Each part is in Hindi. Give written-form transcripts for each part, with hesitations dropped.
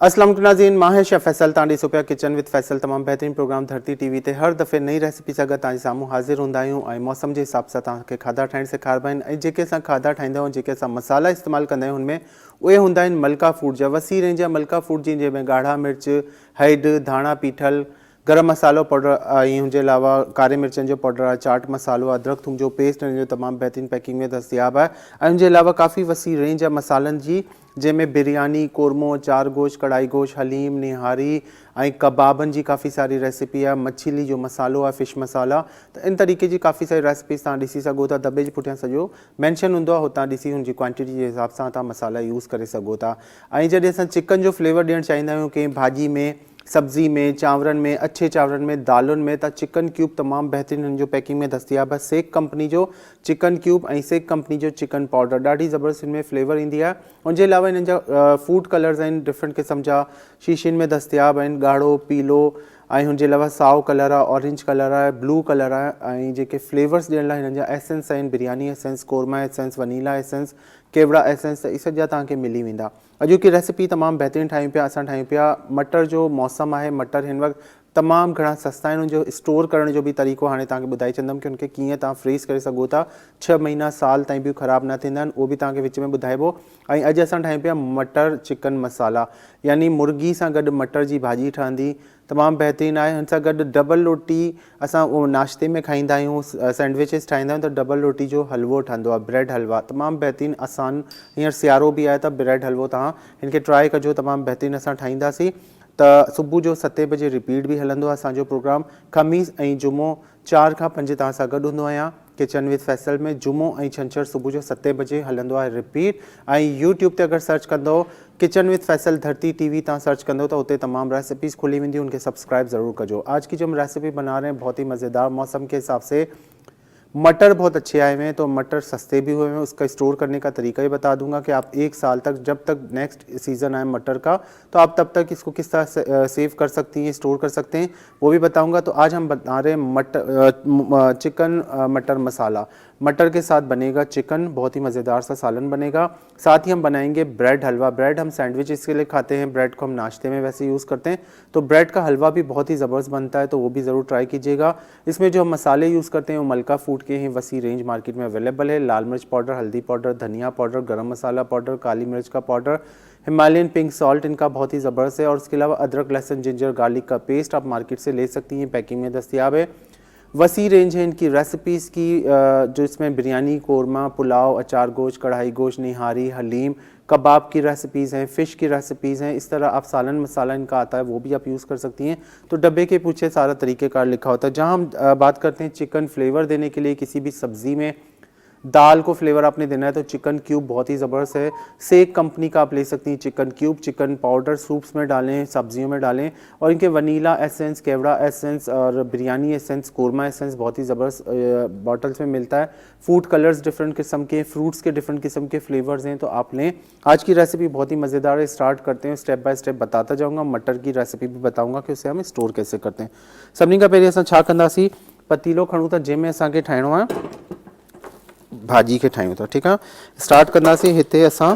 अस्सलाम वालेकुम नाज़रीन, मां है शेफ फैसल तां ॾिसो पिया किचन विद फैसल। तमामु बहितरीन प्रोग्राम धरती टीवी ते हर दफ़े नई रेसिपी सां गॾु तव्हांजे साम्हूं हाज़िर हूंदा आहियूं ऐं मौसम जे हिसाब सां तव्हांखे खाधा ठाहिण सेखारबा आहिनि। ऐं जेके असां खाधा ठाहींदा आहियूं, जेके असां मसाला इस्तेमालु कंदा आहियूं, हुनमें उहे हूंदा आहिनि मलका फूड जा। वसी रेंज जा मलका फूड जी, जंहिंमें ॻाढ़ा मिर्च, हैड, धाणा पीठल, गरम मसालो पाउडर ऐं हुनजे अलावा कारे मिर्चनि जो पाउडर आहे, चाट मसालो, अदरक थूम जो पेस्ट हिन जो तमामु बहितरीन पैकिंग में दस्तियाब आहे। ऐं हुनजे अलावा काफ़ी वसी रेंज आहे मसालनि जी, जंहिंमें बिरयानी, कोरमो, चार गोश्त, कढ़ाई गोश्त, हलीम, निहारी ऐं कबाबनि जी काफ़ी सारी रेसिपी आहे। मछली जो मसालो आहे, फिश मसाला। त इन तरीक़े जी काफ़ी सारी रेसिपीज़ तव्हां ॾिसी सघो था। दॿे जे पुठियां सॼो मैंशन हूंदो आहे, हुतां ॾिसी हुनजी क्वांटिटी जे हिसाब सां तव्हां मसाला यूज़ करे सघो था। ऐं जॾहिं असां चिकन जो फ्लेवर ॾियणु चाहींदा आहियूं कंहिं भाॼी में, सब्ज़ी में, चांवरनि में, अच्छे चांवरनि में, दालुनि में, त चिकन क्यूब तमामु बहितरीन हिन जो पैकिंग में दस्तियाब आहे। सेक कंपनी जो चिकन क्यूब ऐं सेक कंपनी जो चिकन पाउडर, ॾाढी ज़बरदस्त हिन में फ्लेवर ईंदी आहे। उनजे अलावा हिननि जा फूड कलर्स आहिनि, डिफरेंट क़िस्म जा शीशियुनि में दस्तियाब आहिनि, ॻाढ़ो, पीलो ऐं हुनजे अलावा साओ कलर आहे, ऑरेंज कलर आहे, ब्लू कलर आहे। ऐं जेके फ्लेवर्स ॾियण लाइ हिननि जा एसेंस आहिनि, biryani essence, korma essence, vanilla essence, kewra essence, त इहे सॼा तव्हांखे मिली वेंदा। अॼोकी रेसिपी तमामु बहितरीन ठाहियूं पिया। असां ठाहियूं पिया मटर जो मौसम आहे। मटर हिन वक़्तु तमामु घणा सस्ता आहिनि। उनजो स्टोर करण जो बि तरीक़ो हाणे तव्हांखे ॿुधाए छॾंदमि कि उनखे कीअं तव्हां फ्रीज़ करे सघो था। 6 महीना साल ताईं बि ख़राबु न थींदा आहिनि, उहो बि तव्हांखे विच में ॿुधाइबो। ऐं अॼु असां ठाहियूं पिया मटर चिकन मसाला, यानी मुर्गी सां गॾु मटर जी भाॼी ठहंदी, तमामु बहितरीनु आहे। हुन सां गॾु डबल रोटी असां उहो नाश्ते में खाईंदा आहियूं, सैंडविचिस ठाहींदा आहियूं, त डबल रोटी जो हलवो ठहंदो आहे, ब्रेड हलवा, तमामु बहितरीनु आसान। हींअर सियारो बि आहे त ब्रेड हलवो तव्हां हिनखे ट्राए कजो, तमामु बहितरीनु असां ठाहींदासीं। त सुबुह जो 7 बजे रिपीट बि हलंदो आहे असांजो प्रोग्राम। ख़मीस ऐं जुमो 4 खां 5 तव्हां सां गॾु हूंदो आहियां किचन विद फैसल में। जुमो ऐं छंछरु सुबुह जो 7 बजे हलंदो आहे रिपीट। ऐं यूट्यूब ते अगरि सर्च कंदो किचन विद फैसल धरती टीवी तव्हां सर्च कंदो त उते तमामु रेसिपीज़ खुली वेंदी, उनके सब्सक्राइब ज़रूर कजो। आज की जो हम रेसिपी बना रहे हैं बहुत ही मज़ेदार, मौसम के हिसाब से मटर बहुत अच्छे आए हुए हैं, तो मटर सस्ते भी हुए हैं। उसका स्टोर करने का तरीका ही बता दूंगा कि आप 1 साल तक, जब तक नेक्स्ट सीज़न आए मटर का, तो आप तब तक इसको किस तरह से सेव कर सकती हैं, स्टोर कर सकते हैं, वो भी बताऊंगा। तो आज हम बता रहे हैं चिकन मटर मसाला। मटर के साथ बनेगा चिकन, बहुत ही मज़ेदार सा सालन बनेगा। साथ ही हम बनाएंगे ब्रेड हलवा। ब्रेड हम सैंडविच इसके लिए खाते हैं, ब्रेड को हम नाश्ते में वैसे यूज़ करते हैं, तो ब्रेड का हलवा भी बहुत ही ज़बरदस्त बनता है, तो वो भी ज़रूर ट्राई कीजिएगा। इसमें जो हम मसाले यूज़ करते हैं वो मलका फूड के हैं, वसी रेंज मार्केट में अवेलेबल है। लाल मिर्च पाउडर, हल्दी पाउडर, धनिया पाउडर, गरम मसाला पाउडर, काली मिर्च का पाउडर, हिमालयन पिंक सॉल्ट, इनका बहुत ही ज़बरदस्त है। और उसके अलावा अदरक, लहसुन, जिंजर, गार्लिक का पेस्ट आप मार्केट से ले सकती हैं, पैकिंग में दस्तियाब है। वसी रेंज है इनकी रेसिपीज़ की, जो इसमें बिरयानी, कोरमा, पुलाव, अचार गोश्त, कढ़ाई गोश्त, निहारी, हलीम, कबाब की रेसिपीज़ हैं, फ़िश की रेसिपीज़ हैं। इस तरह आप सालन मसाला इनका आता है, वो भी आप यूज़ कर सकती हैं। तो डब्बे के पीछे सारा तरीक़ेकार लिखा होता है। जहाँ हम बात करते हैं चिकन फ्लेवर देने के लिए किसी भी सब्ज़ी में, दाल को फ्लेवर आपने देना है, तो चिकन क्यूब बहुत ही ज़बरदस्त है। सेक कंपनी का आप ले सकती हैं chicken cube. Chicken powder soups में डालें, सब्जियों में डालें, और इनके वनीला एसेंस, केवड़ा एसेंस और बिरयानी एसेंस, कोरमा एसेंस बहुत ही ज़बरदस्त बॉटल्स में मिलता है। फूड कलर्स डिफरेंट किस्म के, फ्रूट्स के डिफरेंट किस्म के फ्लेवर्स हैं, तो आप लें। आज की रेसिपी बहुत ही मज़ेदार है, स्टार्ट करते हैं। स्टेप बाय स्टेप बताता जाऊँगा। मटर की रेसिपी भी बताऊँगा कि उसे हम स्टोर कैसे करते हैं। सभिनी खां पहिरीं असां छा कंदासीं, पतीलो खणूं था जंहिंमें असांखे ठाहिणो आहे भाजी के ठाहियूं था, ठीक है। स्टार्ट कंदासीं। हिते असां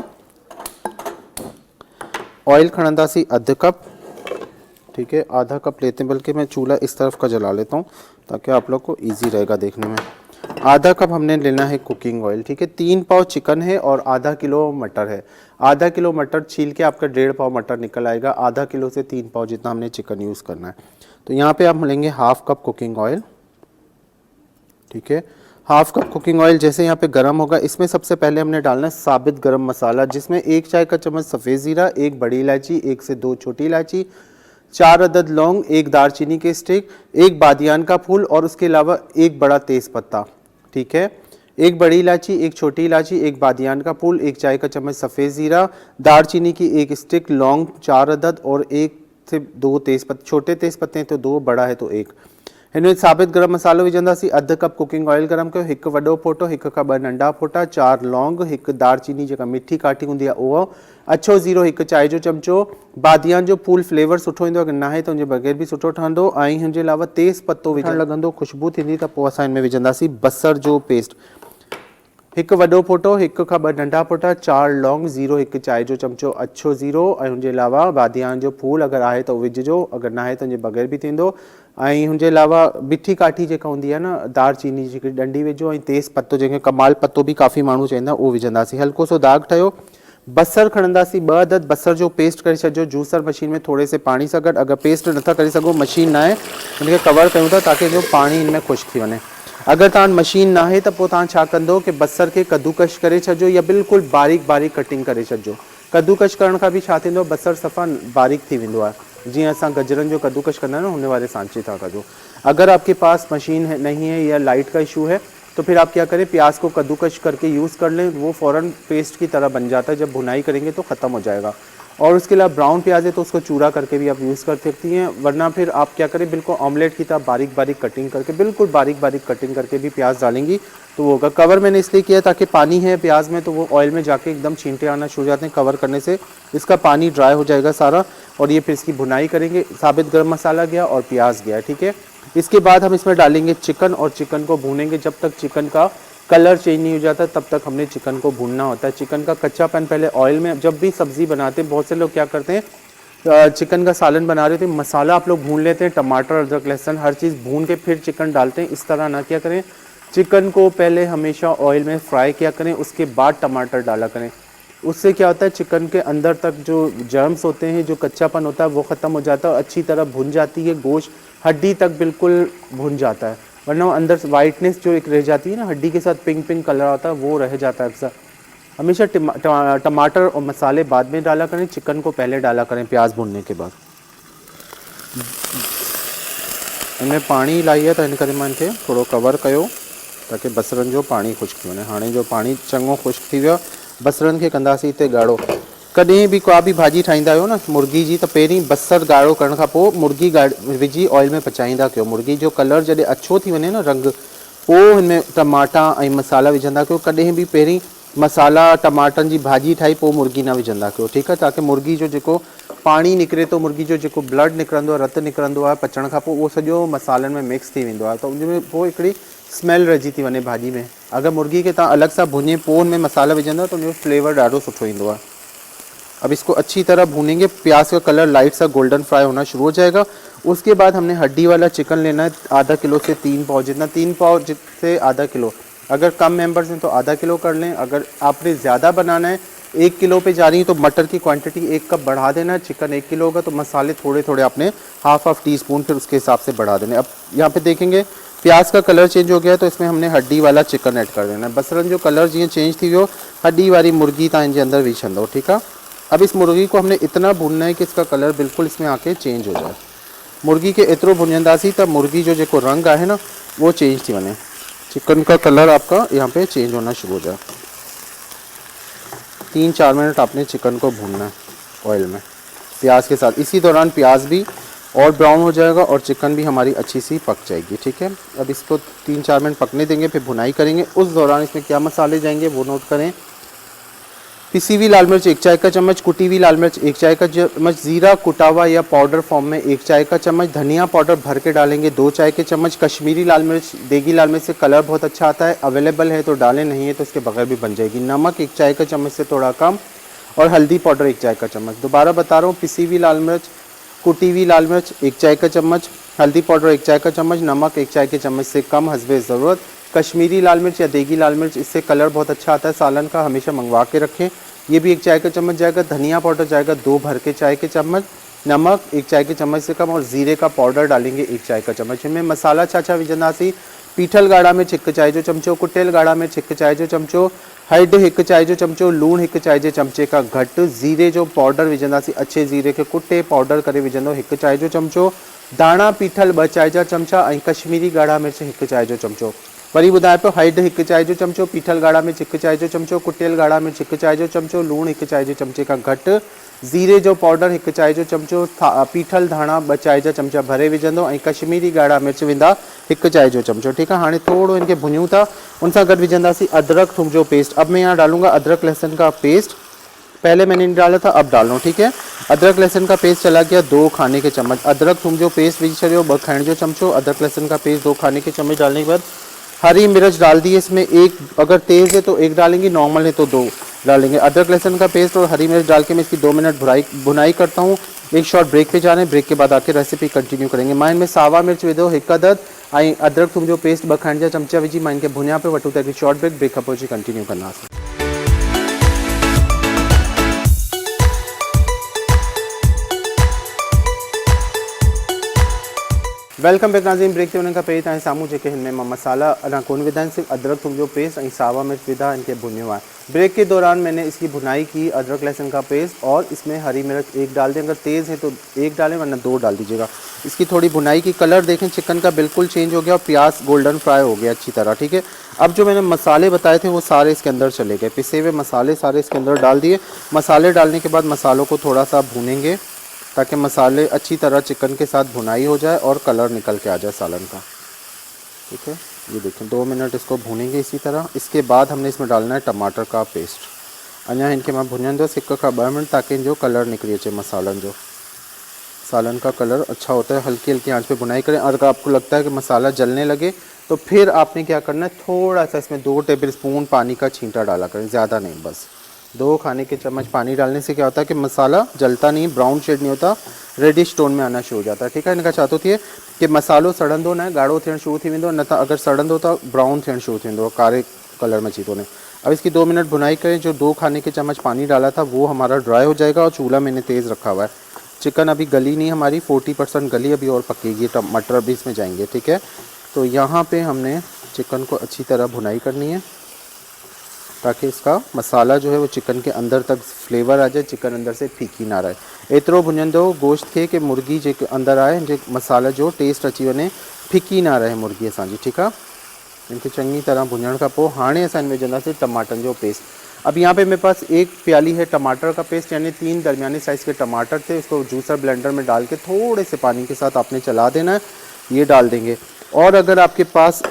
ऑयल खणंदासीं आधा कप, ठीक है, आधा कप लेते हैं, बल्कि मैं चूल्हा इस तरफ का जला लेता हूँ ताकि आप लोग को इजी रहेगा देखने में। आधा कप हमने लेना है कुकिंग ऑयल, ठीक है। 3 पाव चिकन है और आधा किलो मटर है। आधा किलो मटर छील के आपका 1.5 पाव मटर निकल आएगा। आधा किलो से 3 पाव जितना हमने चिकन यूज़ करना है। तो यहाँ पे आप लेंगे हाफ कप कुकिंग ऑयल, ठीक है। हाफ कप कुकिंग ऑयल जैसे यहाँ पे गर्म होगा, इसमें सबसे पहले हमने डालना है साबित गरम मसाला, जिसमें 1 चाय का चम्मच सफ़ेद ज़ीरा, 1 बड़ी इलायची, 1 से 2 छोटी इलायची, 4 अदद लौंग, 1 दालचीनी के स्टिक, 1 बादियान का फूल, और उसके अलावा 1 बड़ा तेज़ पत्ता, ठीक है। 1 बड़ी इलायची, 1 छोटी इलायची, 1 बादियान का फूल, 1 चाय का चम्मच सफ़ेद ज़ीरा, दालचीनी की 1 स्टिक, लौंग 4 अदद, और 1 से 2 तेज़ पत्ते, छोटे तेज़ पत्ते हैं तो 2, बड़ा है तो 1। हिन साबित गरम मसालो विझंदासीं। अधु कप कुकिंग ऑयल गरम कयो, 1 वॾो फोटो, 1 खां 2 नंढा फोटा, 4 लौंग, 1 दालचीनी जेका मिठी काठी हूंदी आहे उहो, अछो ज़ीरो 1 चांहि जो चमचो, बादियान जो फूल फ्लेवर सुठो ईंदो आहे, अगरि नाहे त उनजे बग़ैर बि सुठो ठहंदो। ऐं हुनजे अलावा तेज़ पत्तो विझणु लॻंदो, ख़ुशबू थींदी, त पोइ असां हिन में विझंदासीं बसर जो पेस्ट। हिकु वॾो फोटो, हिकु खां ॿ नंढा फोटा, 4 लौंग, 0 हिकु चांहि जो चमचो अछो 0 ऐं हुनजे अलावा बादियान जो फूल अगरि आहे त उहो विझिजो, अगरि न आहे त हुनजे बग़ैर बि थींदो। ऐं हुनजे अलावा मिठी काठी जेका हूंदी आहे न दार चीनी जी डंडी विझो, ऐं तेज़ पत्तो जंहिंखे कमाल पत्तो बि काफ़ी माण्हू चवंदा उहो विझंदासीं। हल्को सो दाग ठहियो। बसर खणंदासीं 2 अदद बसर जो पेस्ट करे छॾिजो जूसर मशीन में थोरे से पाणी सां गॾु। अगरि पेस्ट नथा करे सघो, मशीन न आहे, हुनखे कवर कयूं था ताकी जो पाणी हिन में ख़ुश्क थी वञे। अगर तव्हां मशीन ना है तो तव्हां छा कंदो कि बसर के कद्दूकश करे छॾिजो या बिल्कुल बारीक बारीक कटिंग करे छॾिजो। कद्दूकश करण खां भी छा थींदो, बसर सफ़ा बारीक थी वेंदो आहे। जीअं असां गजरन जो कद्दूकश कंदा आहियूं न, हुन वारे सांचे था कजो। अगर आपके पास मशीन नहीं है या लाइट का इशू है तो फिर आप क्या करें, प्याज को कद्दूकश करके यूज़ कर लें, वो फ़ौरन पेस्ट की तरह बन जाता है। जब भुनाई करेंगे तो ख़त्म हो जाएगा। और उसके अलावा ब्राउन प्याज है तो उसको चूरा करके भी आप यूज़ कर सकती हैं, वरना फिर आप क्या करें, बिल्कुल ऑमलेट की तरह बारीक बारीक कटिंग करके, बिल्कुल बारीक बारीक कटिंग करके भी प्याज डालेंगी तो वो होगा। कवर मैंने इसलिए किया ताकि पानी है प्याज में तो वो ऑयल में जाके एकदम छींटे आना शुरू हो जाते हैं। कवर करने से इसका पानी ड्राई हो जाएगा सारा, और ये फिर इसकी भुनाई करेंगे। साबित गर्म मसाला गया और प्याज गया, ठीक है। इसके बाद हम इसमें डालेंगे चिकन, और चिकन को भूनेंगे जब तक चिकन का कलर चेंज नहीं हो जाता, तब तक हमने चिकन को भूनना होता है। चिकन का कच्चापन पहले ऑयल में, जब भी सब्जी बनाते हैं बहुत से लोग क्या करते हैं, चिकन का सालन बना रहे थे, मसाला आप लोग भून लेते हैं, टमाटर अदरक लहसुन हर चीज़ भून के फिर चिकन डालते हैं। इस तरह ना किया करें, चिकन को पहले हमेशा ऑयल में फ्राई किया करें, उसके बाद टमाटर डाला करें। उससे क्या होता है, चिकन के अंदर तक जो जर्म्स होते हैं, जो कच्चापन होता है वो ख़त्म हो जाता है, अच्छी तरह भुन जाती है, गोश्त हड्डी तक बिल्कुल भुन जाता है। वरना अंदर वाइटनेस जो एक रह जाती है ना, हड्डी के साथ पिंक पिंक कलर आता है, वो रह जाता है अक्सर। हमेशा टमाटर और मसाले बाद में डाला करें, चिकन को पहले डाला करें प्याज भुनने के बाद। इनमें पानी लाई है तो इन करे मां इनखे थोड़ो कवर कयो ताकि बसरनि जो पानी खुश्क थी वञे। हाणे जो पानी चङो खुश्क थी वियो, बसरनि खे कंदासीं हिते ॻाढ़ो। कॾहिं भी का भी भाॼी ठाहींदा आहियो न मुर्गी जी, त पहिरीं बसर ॻाढ़ो करण खां पोइ मुर्गी विझी ऑयल में पचाईंदा कयो। मुर्गी जो कलर जॾहिं अच्छो थी वञे न रंग, पोइ हिन में टमाटा ऐं मसाला विझंदा कयो। कॾहिं भी पहिरीं मसाला टमाटनि जी भाॼी ठाही पोइ मुर्गी न विझंदा कयो, ठीकु आहे। ताकी मुर्गी जो जेको पाणी निकिरे थो, मुर्गी जो जेको ब्लड निकिरंदो आहे, रतु निकिरंदो आहे पचण खां पोइ, उहो सॼो मसालनि में मिक्स थी वेंदो आहे, त उनमें पोइ हिकिड़ी स्मेल रहिजी थी वञे भाॼी में। अगरि मुर्गी खे तव्हां अलॻि सां भुञे पोइ हुन में मसाला विझंदा त उनजो फ्लेवर ॾाढो सुठो ईंदो आहे। अब इसको अच्छी तरह भूनेंगे, प्याज का कलर लाइट सा गोल्डन फ्राई होना शुरू हो जाएगा। उसके बाद हमने हड्डी वाला चिकन लेना है, आधा किलो से 3 पाव जितना, 3 पाव से आधा किलो। अगर कम मेंबर्स हैं तो आधा किलो कर लें। अगर आपने ज़्यादा बनाना है, 1 किलो पे जा रही है तो मटर की क्वांटिटी 1 कप बढ़ा देना है। चिकन 1 किलो होगा तो मसाले थोड़े थोड़े आपने हाफ टी स्पून फिर उसके हिसाब से बढ़ा देने। अब यहाँ पे देखेंगे प्याज का कलर चेंज हो गया तो इसमें हमने हड्डी वाला चिकन ऐड कर देना है। बसरन जो कलर जी चेंज थी वियो, हड्डी वाली मुर्गी तव्हां इनके अंदर विझंदो, ठीकु आहे। अब इस मुर्गी को हमने इतना भुनना है कि इसका कलर बिल्कुल इसमें आके चेंज हो जाए। मुर्गी के एतिरो भुंजंदासीं त मुर्गी जो जेको रंग है ना वो चेंज थी वञे, चिकन का कलर आपका यहाँ पे चेंज होना शुरू हो जाए। 3-4 मिनट आपने चिकन को भूनना है ऑयल में प्याज के साथ। इसी दौरान प्याज भी और ब्राउन हो जाएगा और चिकन भी हमारी अच्छी सी पक जाएगी, ठीक है। अब इसको 3-4 मिनट पकने देंगे, फिर भुनाई करेंगे। उस दौरान इसमें क्या मसाले जाएंगे वो नोट करें। पिसी हुई लाल मिर्च 1 चाय का चम्मच, कुटी हुई लाल मिर्च 1 चाय का चम्मच, जीरा कुटा हुआ या पाउडर फॉर्म में 1 चाय का चम्मच, धनिया पाउडर भर के डालेंगे 2 चाय के चम्मच। कश्मीरी लाल मिर्च, देगी लाल मिर्च से कलर बहुत अच्छा आता है, अवेलेबल है तो डालें, नहीं है तो इसके बगैर भी बन जाएगी। नमक 1 चाय का चम्मच से थोड़ा कम, और हल्दी पाउडर 1 चाय का चम्मच। दोबारा बता रहा हूँ, पिसी हुई लाल मिर्च, कुटी हुई लाल मिर्च 1 चाय का चम्मच, हल्दी पाउडर 1 चाय का चम्मच, नमक 1 चाय के चम्मच से कम हस्बे ज़रूरत। कश्मीरी लाल मिर्च या देगी लाल मिर्च, इससे कलर बहुत अच्छा आता है सालन का, हमेशा मंगवा के रखें। ये भी 1 चाय का चम्मच जाएगा। धनिया पाउडर जाएगा 2 भर के चाय के चम्मच, नमक 1 चाय के चम्मच से कम, और जीरे का पाउडर डालेंगे 1 चाय का चम्मच। इनमें मसाला छा विझंदासीं, पीठल गाढ़ा मिर्च 1 चाय जो चमचो, कुटियल गाढ़ा मिर्च 1 चाय जो चमचो, हैड 1 चाय जो चमचो, लूण 1 चाय जे चमचे का घटि, जीरे जो पाउडर विझंदासीं, अच्छे जीरे के कुटे पाउडर करे विझंदो 1 चाय जो चमचो, दाणा पीठल 2 चाय जा चमचा, ऐं कश्मीरी गाढ़ा मिर्च 1 चाय जो चमचो। वरी ॿुधाए पियो, हैड 1 चाय जो चमचो, पीठल गाढ़ा मिर्च 1 चाय जो चमचो, कुटियल गाढ़ा मिर्च 1 चाय जो चमचो, लूण 1 चाय जे चमचे का घटि, जीरे जो पाउडर 1 चाय जो चमचो, पीठल धाणा 2 चाय जा चमचा भरे विझंदो, ऐं कश्मीरी गाढ़ा मिर्च वेंदा 1 चाय जो चमचो, ठीक है। हाणे थोड़ो इनके भुनियूं था, उन सां गॾु विझंदासीं अदरक थूम जो पेस्ट। अब मैं यहाँ डालूंगा अदरक लहसुन का पेस्ट, पहले मैंने नहीं डाला था, अब डाल रहा हूँ, ठीक है। अदरक लहसुन का पेस्ट चला गया 2 खाने के चम्मच। अदरक थूम जो पेस्ट विझी छॾियो 2 खाने जो चमचो, अदरक लहसुन का पेस्ट 2 खाने के चम्मच डालने के बाद हरी मिर्च डाल दी इसमें एक, अगर तेज़ है तो एक डालेंगे, नॉर्मल है तो दो डालेंगे। अदरक लहसुन का पेस्ट और हरी मिर्च डाल के मैं इसकी 2 मिनट भुनाई करता हूँ। एक शॉर्ट ब्रेक पे जा रहे हैं, ब्रेक के बाद आके रेसिपी कंटिन्यू करेंगे। मां इनमें सावा मिर्च विधो हिकु अदद ऐं अदरक थूम जो पेस्ट 2 खाइण जा चमचा विझी मां इनखे भुनिया पे वठूं था। शॉर्ट ब्रेक, ब्रेक खां पोइ अची कंटिन्यू कंदासीं। वेलकम बैक नाज़रीन। ब्रेक ते वञण खां पहिरीं तव्हांजे साम्हूं जेके हिन में मां मसाला अञा कोन विधा आहिनि, सिर्फ अदरक थूम जो पेस्ट ऐं सावा मिर्च विधा, इनके भुनियो है। ब्रेक के दौरान मैंने इसकी भुनाई की, अदरक लहसुन का पेस्ट और इसमें हरी मिर्च एक डाल दें, अगर तेज़ है तो एक डालें वरना 2 डाल दीजिएगा। इसकी थोड़ी भुनाई की, कलर देखें चिकन का बिल्कुल चेंज हो गया और प्याज गोल्डन फ्राई हो गया अच्छी तरह, ठीक है। अब जो मैंने मसाले बताए थे वो सारे इसके अंदर चले गए, पिसे हुए मसाले सारे इसके अंदर डाल दिए। मसाले डालने के बाद मसालों को थोड़ा सा भूनेंगे ताकि मसाले अच्छी तरह चिकन के साथ भुनाई हो जाए और कलर निकल के आ जाए सालन का, ठीक है। ये देखें 2 मिनट इसको भूनेंगे इसी तरह। इसके बाद हमने इसमें डालना है टमाटर का पेस्ट। अञा इनके मैं भुनन दो 1 खां 2 मिनट ताकि जो कलर निकली अचे मसालन जो, सालन का कलर अच्छा होता है। हल्की हल्की आंच पे भुनाई करें। अगर आपको लगता है कि मसाला जलने लगे तो फिर आपने क्या करना है, थोड़ा सा इसमें 2 टेबल स्पून पानी का छींटा डाला करें, ज़्यादा नहीं, बस 2 खाने के चम्मच पानी डालने से क्या होता है कि मसाला जलता नहीं, ब्राउन शेड नहीं होता, रेडिश टोन में आना शुरू हो जाता है, ठीक है। इनका चाहतो थिए कि मसालो सड़ंदो न, गाढ़ो थियण शुरू थी वेंदो, न त अगर सड़ंदो तो ब्राउन थियण शुरू थी वेंदो, कारे कलर में अची थो वञे। अब इसकी 2 मिनट भुनाई करें। जो 2 खाने के चम्मच पानी डाला था वो हमारा ड्राई हो जाएगा और चूल्हा मैंने तेज़ रखा हुआ है। चिकन अभी गली नहीं हमारी, 40% गली, अभी और पकेगी, टमाटर भी इसमें जाएंगे, ठीक है। तो यहाँ पर हमने चिकन को अच्छी तरह भुनाई करनी है ताकि इसका मसाला जो है वो चिकन के अंदर तक फ्लेवर आ जाए, चिकन अंदर से फीकी ना रहे। एतिरो भुञंदो गोश्त खे कि मुर्गी जे अंदर आए, जे मसाला जो टेस्ट अची वञे, फिकी ना रहे मुर्गी असांजी, ठीकु आहे। इनके चंगी तरह भुञण खां पोइ हाणे असां इनमें विझंदासीं टमाटन जो पेस्ट। अब यहाँ पे मेरे पास 1 प्याली है टमाटर का पेस्ट, यानी 3 दरमियानी साइज़ के टमाटर थे। उसको जूसर ब्लेंडर में डाल के थोड़े से पानी के साथ आपने चला देना है, ये डाल देंगे। और अगर आपके पास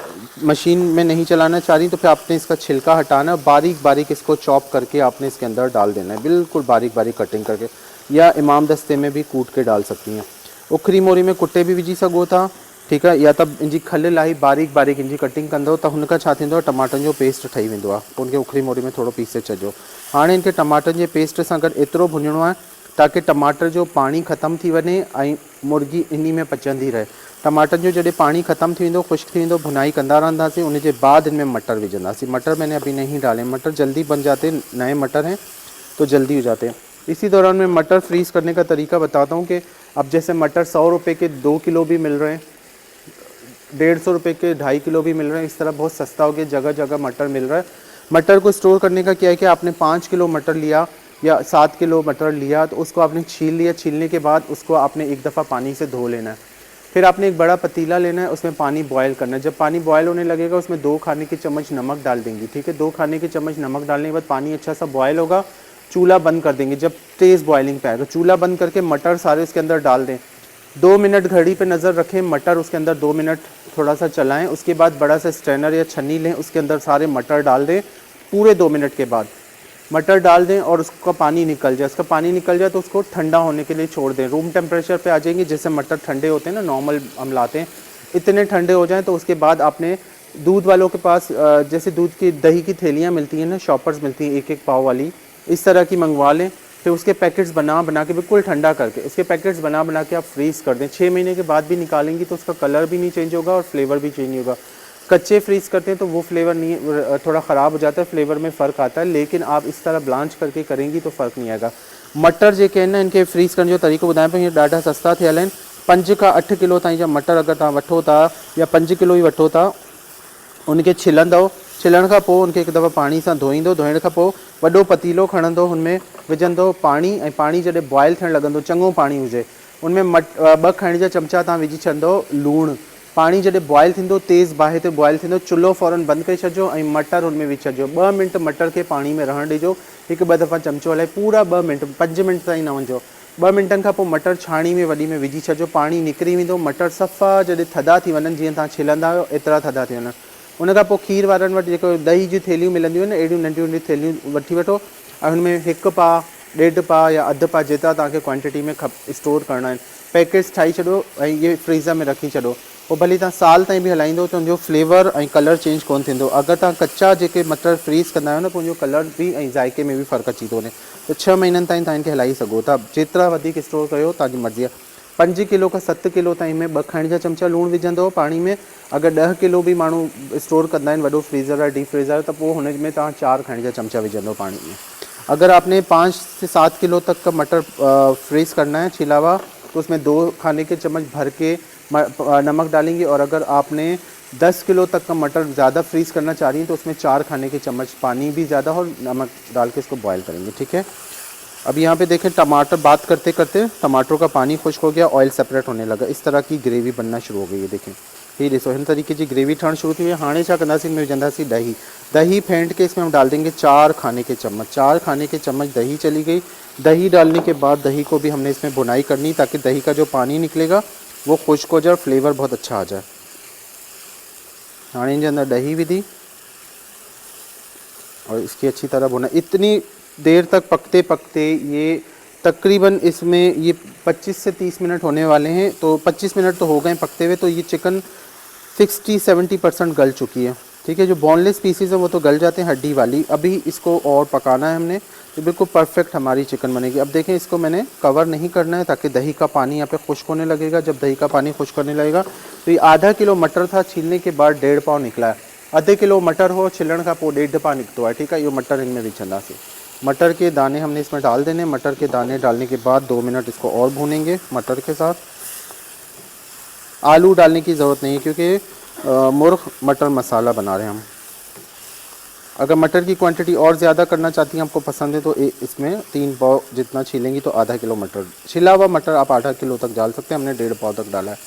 मशीन में नहीं चलाना चाह रही तो फिर आपने इसका छिलका हटाना, बारीक बारीक इसको चॉप करके आपने इसके अंदर डाल देना है, बिल्कुल बारीक बारीक कटिंग करके, या इमाम दस्ते में भी कूट के डाल सकती हैं। उखरी मोरी में कुटे भी विझी सघो था, ठीक है, या तब इनकी खल लाही बारीक बारीक इनकी कटिंग कंदो त हुनखां छा थींदो आहे, टमाटन जो पेस्ट ठही वेंदो आहे। पोइ उनखे उखरी मोरी में थोरो पीसे छॾियो। हाणे इनखे टमाटन जे पेस्ट सां गॾु एतिरो भुञणो आहे ताकि टमाटर जो पानी ख़त्म थी वञे ऐं मुर्गी इन्ही में पचंदी रहे। टमाटर जो जॾहिं पानी ख़त्म थी वेंदो, खुश्क थी वेंदो, भुनाई कंदा रहंदासीं। उनके बाद इनमें मटर विझंदासीं। मटर मैंने अभी नहीं डाले, मटर जल्दी बन जाते हैं, नए मटर हैं तो जल्दी हो जाते हैं। इसी दौरान मैं मटर फ्रीज़ करने का तरीका बताता हूँ कि अब जैसे मटर 100 रुपये के 2 किलो भी मिल रहे हैं, 150 रुपये के 2.5 किलो भी मिल रहे हैं, इस तरह बहुत सस्ता हो गया, जगह जगह मटर मिल रहा है। मटर को स्टोर करने का क्या है कि आपने 5 किलो मटर लिया या 7 किलो मटर लिया तो उसको आपने छील लिया, छीलने के बाद उसको आपने एक दफ़ा पानी से धो लेना है। फिर आपने एक बड़ा पतीला लेना है, उसमें पानी बॉयल करना है। जब पानी बॉयल होने लगेगा उसमें 2 खाने के चम्मच नमक डाल देंगी, ठीक है। 2 खाने के चम्मच नमक डालने के बाद पानी अच्छा सा बॉयल होगा, चूल्हा बंद कर देंगे। जब तेज़ बॉयलिंग पे आएगा चूल्हा बंद करके मटर सारे उसके अंदर डाल दें। 2 मिनट घड़ी पे नज़र रखें, मटर उसके अंदर 2 मिनट थोड़ा सा चलाएं। उसके बाद बड़ा सा स्ट्रेनर या छन्नी लें, उसके अंदर सारे मटर डाल दें। पूरे 2 मिनट के बाद मटर डाल दें और उसका पानी निकल जाए। उसका पानी निकल जाए तो उसको ठंडा होने के लिए छोड़ दें। रूम टेम्परेचर पे आ जाएंगे, जैसे मटर ठंडे होते हैं ना, नॉर्मल हम लाते हैं, इतने ठंडे हो जाएं तो उसके बाद आपने दूध वालों के पास जैसे दूध की दही की थैलियाँ मिलती हैं ना, शॉपर्स मिलती हैं 1-1 पाव वाली, इस तरह की मंगवा लें। फिर उसके पैकेट्स बना के बिल्कुल ठंडा करके उसके पैकेट्स बना के आप फ्रीज़ कर दें। 6 महीने के बाद भी निकालेंगी तो उसका कलर भी नहीं चेंज होगा और फ्लेवर भी चेंज नहीं होगा। कच्चे फ्रीज़ करते हैं तो वो फ्लेवर नहीं, थोड़ा ख़राब हो जाता है, फ्लेवर में फ़र्क आता है। लेकिन आप इस तरह ब्लांच करके करेंगी तो फ़र्क नहीं आएगा। मटर जेके आहिनि इनके फ्रीज़ करण जो तरीक़ो ॿुधायां पियो, इहे ॾाढा सस्ता थियल आहिनि। 5 खां 8 किलो ताईं जा मटर अगर तव्हां वठो था या 5 किलो ई वठो था, उनखे छिलंदव, छिलण खां पोइ उनखे हिकु दफ़ा पाणी सां धोईंदो। धोइण खां पोइ वॾो पतीलो खणंदो, हुनमें विझंदो पाणी, ऐं पाणी जॾहिं बॉयल थियणु लॻंदो, चङो पाणी हुजे, उनमें 2 खाइण जा चमचा तव्हां विझी छॾंदो लूणु। पानी जॾहिं बॉयल थींदो, तेज़ बाहि ते बॉयल थींदो, चुल्हो फ़ौरन बंदि करे छॾिजो ऐं मटर हुनमें विझी छॾिजो। 2 मिंट मटर खे पाणी में रहणु ॾिजो, 1-2 दफ़ा चमचो हलाए, पूरा 2 मिंट, 5 मिंट ताईं न वञिजो। 2 मिंटनि खां पोइ मटर छाणी में वॾी में विझी छॾिजो, पाणी निकिरी वेंदो। मटर सफ़ा जॾहिं थधा थी वञनि, जीअं तव्हां छिलंदा आहियो एतिरा थधा थी वञनि, उनखां पोइ खीर वारनि वटि जेको ॾही जी थैलियूं मिलंदियूं आहिनि, अहिड़ियूं नंढियूं नंढियूं थैलियूं वठी वठो ऐं हुनमें 1 पा, 1.5 पा या अधु पा जेतिरा तव्हांखे क्वांटिटी में स्टोर करणा आहिनि, पैकेट्स ठाहे छॾियो ऐं इहे फ्रीज़र में रखी छॾियो। पोइ भली तव्हां साल ताईं बि हलाईंदो त हुनजो फ्लेवर ऐं कलर चेंज कोन थींदो। अगरि तव्हां कचा जेके मटर फ्रीज़ कंदा आहियो न पोइ हुनजो कलर बि ऐं ज़ाइके में बि फ़र्क़ु अची थो वञे। त 6 महीननि ताईं तव्हां इनखे हलाई सघो था। जेतिरा वधीक स्टोर कयो तव्हांजी मर्ज़ी आहे। 5 किलो खां 7 किलो ताईं में 2 खाइण जा चमचा लूणु विझंदो पाणी में। अगरि 10 किलो बि माण्हू स्टोर कंदा आहिनि वॾो फ्रीज़र आहे डीप फ्रीज़र, त पोइ हुन में तव्हां 4 खाइण जा चमचा विझंदो पाणी में। अगर आपने 5 से 7 किलो तक का मटर फ्रीज़ करना है छिला हुआ, तो उसमें 2 खाने के चम्मच भर के नमक डालेंगे। और अगर आपने 10 किलो तक का मटर ज़्यादा फ्रीज़ करना चाह रही हैं तो उसमें 4 खाने के चम्मच पानी भी ज़्यादा और नमक डाल के इसको बॉयल करेंगे, ठीक है। अब यहाँ पे देखें टमाटर बात करते करते टमाटरों का पानी खुश्क हो गया, ऑयल सेपरेट होने लगा, इस तरह की ग्रेवी बनना शुरू हो गई है। देखें ये ॾिसो हिन तरीके की ग्रेवी ठहण शुरू थी हुई। हाणे छा कंदासीं, इनमें विझंदासीं दही। दही फेंट के इसमें हम डाल देंगे 4 खाने के चम्मच। 4 खाने के चम्मच दही चली गई। दही डालने के बाद दही को भी हमने इसमें भुनाई करनी ताकि दही का जो पानी निकलेगा वो खुश्क हो जाए और फ्लेवर बहुत अच्छा आ जाए। हाणे इनके अंदर दही विधी और इसकी अच्छी तरह भुना। इतनी देर तक पकते पकते ये तकरीबन इसमें ये 25 से 30 मिनट होने वाले हैं। तो 25 मिनट तो हो गए पकते हुए, तो ये चिकन 60-70% गल चुकी है, ठीक है। जो बोनलेस पीसेस हैं वो तो गल जाते हैं, हड्डी वाली अभी इसको और पकाना है हमने, तो बिल्कुल परफेक्ट हमारी चिकन बनेगी। अब देखें इसको मैंने कवर नहीं करना है ताकि दही का पानी यहाँ पे खुश्क होने लगेगा। जब दही का पानी खुश्क होने लगेगा तो ये आधा किलो मटर था, छीलने के बाद 1.5 पाव निकला है। आधे किलो मटर हो छिलण का पोइ 1.5 पाव निकतो है, ठीक है। ये मटर इनमें विझंदासीं। मटर के दाने हमने इसमें डाल देने। मटर के दाने डालने के बाद 2 मिनट इसको और भूनेंगे मटर के साथ। आलू डालने की ज़रूरत नहीं है क्योंकि मुर्ग मटर मसाला बना रहे हैं हम। अगर मटर की क्वांटिटी और ज़्यादा करना चाहती हैं, आपको पसंद है, तो इसमें 3 पाव जितना छीलेंगी तो आधा किलो मटर, छिला हुआ मटर आप आधा किलो तक डाल सकते हैं। हमने 1.5 पाव तक डाला है।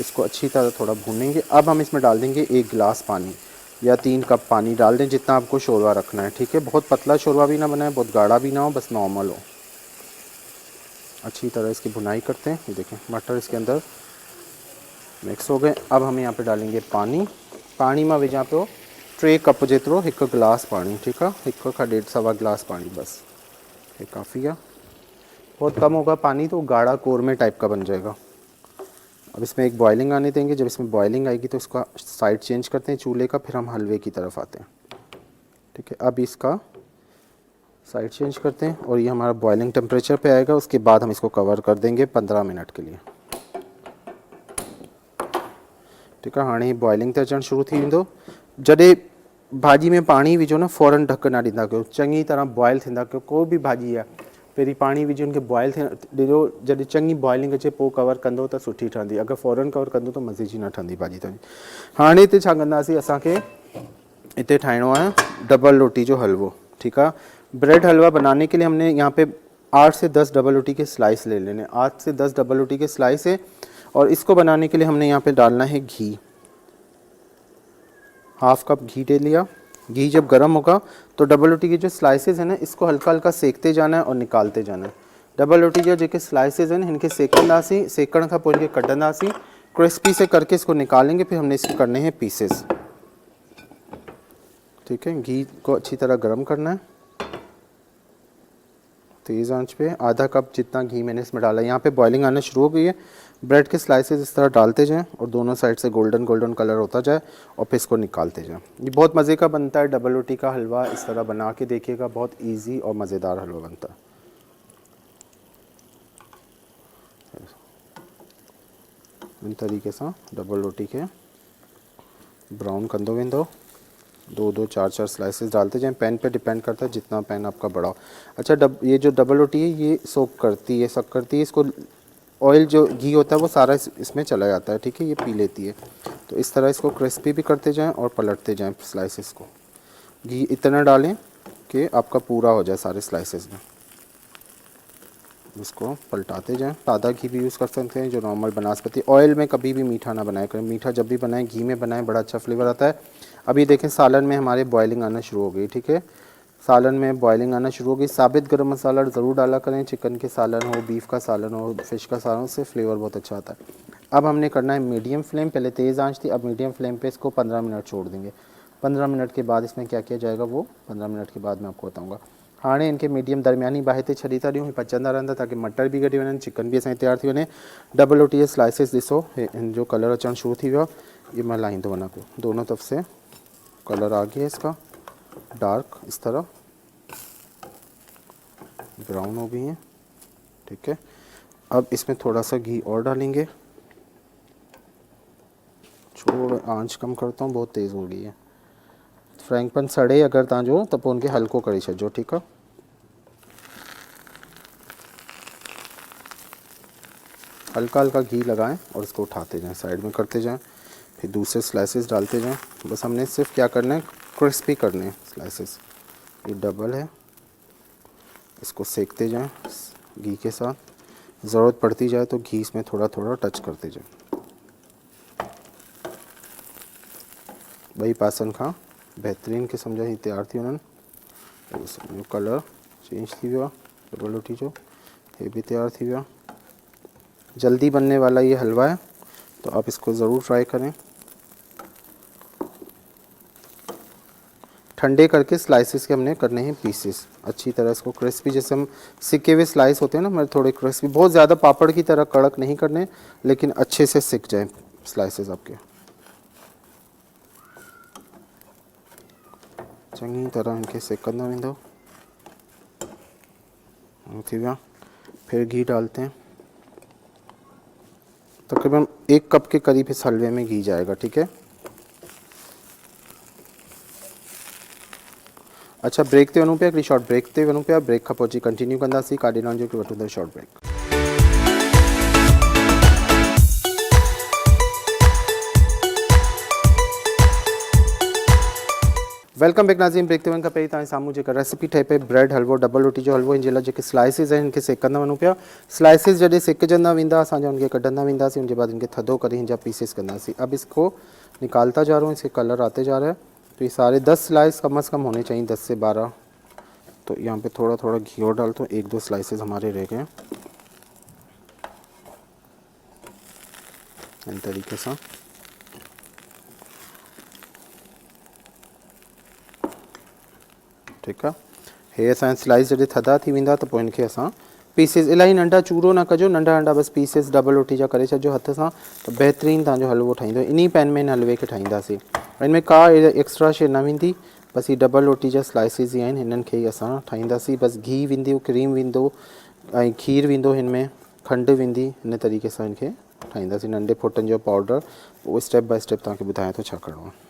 इसको अच्छी तरह थोड़ा भूनेंगे। अब हम इसमें डाल देंगे 1 गिलास पानी या 3 कप पानी डाल दें, जितना आपको शोरबा रखना है, ठीक है। बहुत पतला शोरबा भी ना बनाए, बहुत गाढ़ा भी ना हो, बस नॉर्मल हो। अच्छी तरह इसकी भुनाई करते हैं। ये देखें मटर इसके अंदर मिक्स हो गए। अब हम यहाँ पे डालेंगे पानी। पानी में विझा पियो 3 कप जेतिरो, 1 गिलास पानी, ठीक है। 1 खां 1.5 सवा गिलास पानी, बस ये काफ़ी है। बहुत कम होगा पानी तो गाढ़ा कोरमे टाइप का बन जाएगा। अब इसमें एक बॉइलिंग आने देंगे। जब इसमें बॉइलिंग आएगी तो इसका साइड चेंज करते हैं चूल्हे का, फिर हम हलवे की तरफ आते हैं, ठीक है। अब इसका साइड चेंज करते हैं और ये हमारा बॉइलिंग टेम्परेचर पे आएगा। उसके बाद हम इसको कवर कर देंगे 15 मिनट के लिए, ठीक है। हाणे बॉइलिंग ते अचणु शुरू थी वेंदो। जॾहिं भाॼी में पाणी विझो न फ़ौरन ढक न ॾींदा कयो, चङी तरह बॉइल थींदा कयो। को बि भाॼी आहे पहिरीं पाणी विझी हुनखे बॉइल थियण ॾिजो। जॾहिं चङी बॉइलिंग अचे पोइ कवर कंदो त सुठी ठहंदी। अगरि फ़ौरन कवर कंदो त मज़े जी न ठहंदी भाॼी तव्हांजी। हाणे हिते छा कंदासीं, असांखे हिते ठाहिणो आहे डबल रोटी जो हलवो, ठीक है। ब्रेड हलवा बनाने के लिए हमने यहाँ पे 8 से 10 डबल रोटी के स्लाइस ले लेने। 8 से 10 डबल रोटी के स्लाइस है। और इसको बनाने के लिए हमने यहाँ पे डालना है घी। 1/2 कप घी ले लिया। घी जब गर्म होगा तो डबल रोटी के जो स्लाइसेस हैं ना, इसको हल्का हल्का सेकते जाना है और निकालते जाना है। डबल रोटी जो जेके स्लाइसेस हैं इनके सेकंदासीं, सेकण खां पोइ इनके कढंदासीं, क्रिस्पी से करके इसको निकालेंगे। फिर हमने इसको करने हैं पीसेस, ठीक है। घी को अच्छी तरह गर्म करना है तेज़ आंच पे। आधा कप जितना घी मैंने इसमें डाला। यहाँ पे बॉइलिंग आना शुरू हो गई है। ब्रेड के स्लाइसेस इस तरह डालते जाएं और दोनों साइड से गोल्डन गोल्डन कलर होता जाए और फिर इसको निकालते जाएं। ये बहुत मज़े का बनता है डबल रोटी का हलवा। इस तरह बना के देखिएगा, बहुत इजी और मज़ेदार हलवा बनता है। इन तरीके से डबल रोटी के ब्राउन कंदो वेंदो। 2-2, 4-4 स्लाइसेस डालते जाएं। पैन पे डिपेंड करता है, जितना पैन आपका बड़ा हो। अच्छा, ये जो डबल रोटी है ये सोक करती है, सक करती है। इसको ऑयल जो घी होता है वो सारा इसमें चला जाता है, ठीक है। ये पी लेती है। तो इस तरह इसको क्रिस्पी भी करते जाएं और पलटते जाएं स्लाइसेस को। घी इतना डालें कि आपका पूरा हो जाए सारे स्लाइसेस में। इसको पलटाते जाएं। सादा घी भी यूज़ कर सकते हैं, जो नॉर्मल बनास्पति। ऑयल में कभी भी मीठा ना बनाया करें। मीठा जब भी बनाएं घी में बनाएं, बड़ा अच्छा फ्लेवर आता है। अभी देखें सालन में हमारे बॉइलिंग आना शुरू हो गई, ठीक है। सालन में बॉइलिंग आना शुरू हो गई। साबित गरम मसाला ज़रूर डाला करें। चिकन के सालन हो, बीफ का सालन हो, फ़िश का सालन, उससे फ्लेवर बहुत अच्छा आता है। अब हमने करना है मीडियम फ्लेम। पहले तेज़ आंच थी, अब मीडियम फ्लेम पे इसको 15 मिनट छोड़ देंगे। 15 मिनट के बाद इसमें क्या किया जाएगा वो 15 मिनट के बाद मैं आपको बताऊँगा। हाणे इनके मीडियम दरमियानी बाहि ते छॾी था ॾियूं, हे पचंदा रहंदा ताकी मटर बि घटी वञनि, चिकन बि असांजी तयार थी वञे। डबल रोटी जे स्लाइसिस ॾिसो इन जो कलर अचणु शुरू थी वियो आहे। ये मैं लाहींदो वञा पियो, दोनों तरफ से कलर आ गया इसका डार्क, इस तरह ब्राउन हो गई है। ठीक है, अब इसमें थोड़ा सा घी और डालेंगे। छोड़ आंच कम करता हूँ, बहुत तेज़ हो गई है। फ्राइंग पैन सड़े अगर तव्हांजो त पोइ उनखे हल्को करे छॾिजो। ठीक है, हल्का हल्का घी लगाएं और इसको उठाते जाएं, साइड में करते जाएं, फिर दूसरे स्लाइसेस डालते जाएं। बस हमने सिर्फ क्या करना है, क्रिस्पी करने हैं स्लाइसेस। ये डबल है, इसको सेकते जाएं घी के साथ, ज़रूरत पड़ती जाए तो घी इसमें थोड़ा थोड़ा टच करते जाएं। ॿई पासनि खां बेहतरीन क़िस्म जा ही तैयार थी वञनि। कलर चेंज थी वियो आहे डबल रोटी जो, ये भी तैयार थी वियो। जल्दी बनने वाला ये हलवा है, तो आप इसको ज़रूर ट्राई करें। ठंडे करके स्लाइसेस के हमने करने हैं पीसेस, अच्छी तरह इसको क्रिस्पी, जैसे हम सिके हुए स्लाइस होते हैं ना हमारे, थोड़े क्रिस्पी, बहुत ज़्यादा पापड़ की तरह कड़क नहीं करने, लेकिन अच्छे से सिक जाएं स्लाइसेस आपके। चंगी तरह इनके सेकंदा वेंदो थी विया। फिर घी डालते हैं, तकरीबन 1 कप के करीब इस हलवे में घी जाएगा। ठीक है, अच्छा ब्रेक ते वञूं पिया, हिकिड़ी शॉर्ट ब्रेक ते वञूं पिया। ब्रेक खां पोइ अची कंटिन्यू कंदासीं। काॾे जो वठूं था शॉर्ट ब्रेक। वेलकम बैक नाज़रीन। ब्रेक ते वञण खां पहिरीं तव्हांजे साम्हूं जेका रेसिपी ठहे पई ब्रेड हलवो, डबल रोटी जो हलवो, इन जे लाइ जेके स्लाइसिस आहिनि इनखे सेकंदा वञूं पिया। स्लाइसिस जॾहिं सिकजंदा वेंदा असांजा उनखे कढंदा वेंदासीं, उनके बाद इनके थधो करे इन जा पीसेस कंदासीं। अब इसको निकालता जा रहा हूँ, इसके कलर आते जा रहा है। तो ये सारे 10 स्लाइस कम से कम होने चाहिए, 10 से 12। तो यहाँ पे थोड़ा थोड़ा घी और डालता हूँ, 1-2 स्लाइसेस हमारे रह गए इन तरीके से। ठीक है, हे असां स्लाइस जॾहिं थधा थी वेंदा त पोइ इनखे असां पीसेस, इलाही नंढा चूरो न कजो, नंढा नंढा बस पीसेस डबल रोटी जा करे छॾिजो हथ सां, त बहितरीन तव्हांजो हलवो ठहींदो। इन्ही पैन में इन हलवे खे ठाहींदासीं, इनमें का एक्स्ट्रा शइ न वेंदी, बस ये डबल रोटी जा स्लाइसिस ही आहिनि, हिननि खे ई असां ठाहींदासीं। बस घी वेंदो, क्रीम वेंदो ऐं खीर वेंदो, हिन में खंडु वेंदी, हिन तरीक़े सां इनखे ठाहींदासीं। नंढे फुटनि जो पाउडर, उहो स्टेप बाय स्टेप तव्हांखे ॿुधायां थो छा करिणो आहे।